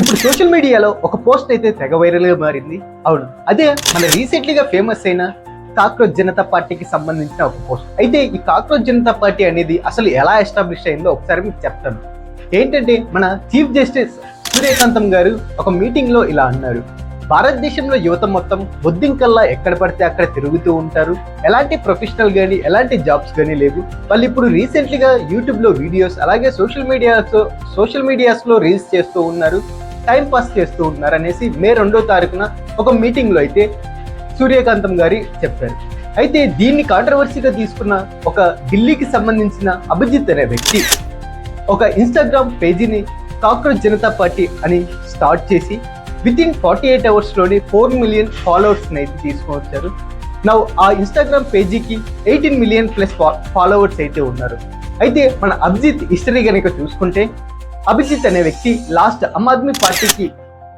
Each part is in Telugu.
ఇప్పుడు సోషల్ మీడియాలో ఒక పోస్ట్ అయితే తెగ వైరల్గా మారింది. అవును, అదే మన రీసెంట్లీగా ఫేమస్ అయిన కాక్రోచ్ జనతా పార్టీకి సంబంధించిన ఒక పోస్ట్. అయితే ఈ కాక్రోచ్ జనతా పార్టీ అనేది అసలు ఎలా ఎస్టాబ్లిష్ అయిందో ఒకసారి మీకు చెప్తాను. ఏంటంటే మన చీఫ్ జస్టిస్ సూర్యకాంతం గారు ఒక మీటింగ్ లో ఇలా అన్నారు: భారతదేశంలో యువత మొత్తం బొద్దింకల్లా ఎక్కడ పడితే అక్కడ తిరుగుతూ ఉంటారు, ఎలాంటి ప్రొఫెషనల్ కానీ ఎలాంటి జాబ్స్ కానీ లేవు. వాళ్ళు ఇప్పుడు రీసెంట్లీగా యూట్యూబ్ లో వీడియోస్ అలాగే సోషల్ మీడియాస్లో రీల్స్ చేస్తూ ఉన్నారు, టైం పాస్ చేస్తూ ఉన్నారు అనేసి మే 2వ తారీఖున ఒక మీటింగ్ లో అయితే సూర్యకాంతం గారి చెప్పారు. అయితే దీన్ని కాంట్రవర్సీగా తీసుకున్న ఒక ఢిల్లీకి సంబంధించిన అభిజిత్ అనే వ్యక్తి ఒక ఇన్స్టాగ్రామ్ పేజీని కాక్రోచ్ జనతా పార్టీ అని స్టార్ట్ చేసి వితిన్ 48 అవర్స్లోనే 4 మిలియన్ ఫాలోవర్స్ని అయితే తీసుకువచ్చారు. ఆ ఇన్స్టాగ్రామ్ పేజీకి 18 మిలియన్ ప్లస్ ఫాలోవర్స్ అయితే ఉన్నారు. అయితే మన అభిజిత్ హిస్టరీ కనుక చూసుకుంటే, అభిజిత్ అనే వ్యక్తి లాస్ట్ ఆమ్ ఆద్మీ పార్టీకి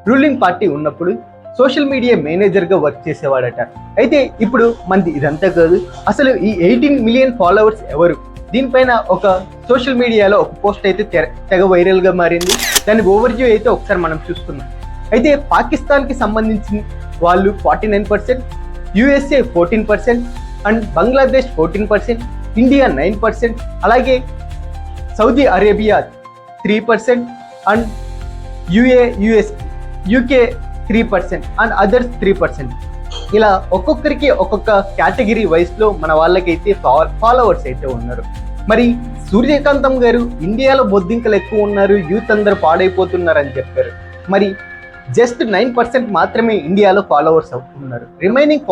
రూలింగ్ పార్టీ ఉన్నప్పుడు సోషల్ మీడియా మేనేజర్గా వర్క్ చేసేవాడట. అయితే ఇప్పుడు మనది ఇదంతా కాదు, అసలు ఈ 18 మిలియన్ ఫాలోవర్స్ ఎవరు? దీనిపైన ఒక సోషల్ మీడియాలో ఒక పోస్ట్ అయితే తెగ వైరల్గా మారింది. దాని ఓవర్వ్యూ అయితే ఒకసారి మనం చూస్తున్నాం. అయితే పాకిస్తాన్కి సంబంధించిన వాళ్ళు 49%, యుఎస్ఏ 14% అండ్ బంగ్లాదేశ్ 14%, ఇండియా 9%, అలాగే Saudi Arabia 3% and UK 3% and others 3%. ఇలా ఒక్కొక్కరికి ఒక్కొక్క కేటగిరీ వైస్లో మన వాళ్ళకైతే ఫాలోవర్స్ అయితే ఉన్నారు. మరి సూర్యకాంతం గారు ఇండియాలో బొద్దింకలు ఎక్కువ ఉన్నారు, యూత్ అందరూ పాడైపోతున్నారు అని చెప్పారు. మరి జస్ట్ 9% మాత్రమే ఇండియాలో ఫాలోవర్స్ ఉన్నారు. Remaining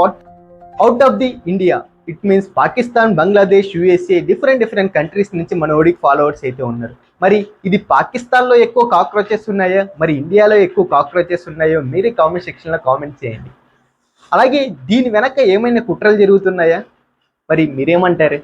out of the India, it means Pakistan, Bangladesh, USA, different countries నుంచి మన ఓడికి ఫాలోవర్స్ అయితే ఉన్నారు. మరి ఇది పాకిస్తాన్లో ఎక్కువ కాక్రోచెస్ ఉన్నాయా, మరి ఇండియాలో ఎక్కువ కాక్రోచెస్ ఉన్నాయో మీరే కామెంట్ సెక్షన్లో కామెంట్ చేయండి. అలాగే దీని వెనక ఏమైనా కుట్రలు జరుగుతున్నాయా, మరి మీరేమంటారు?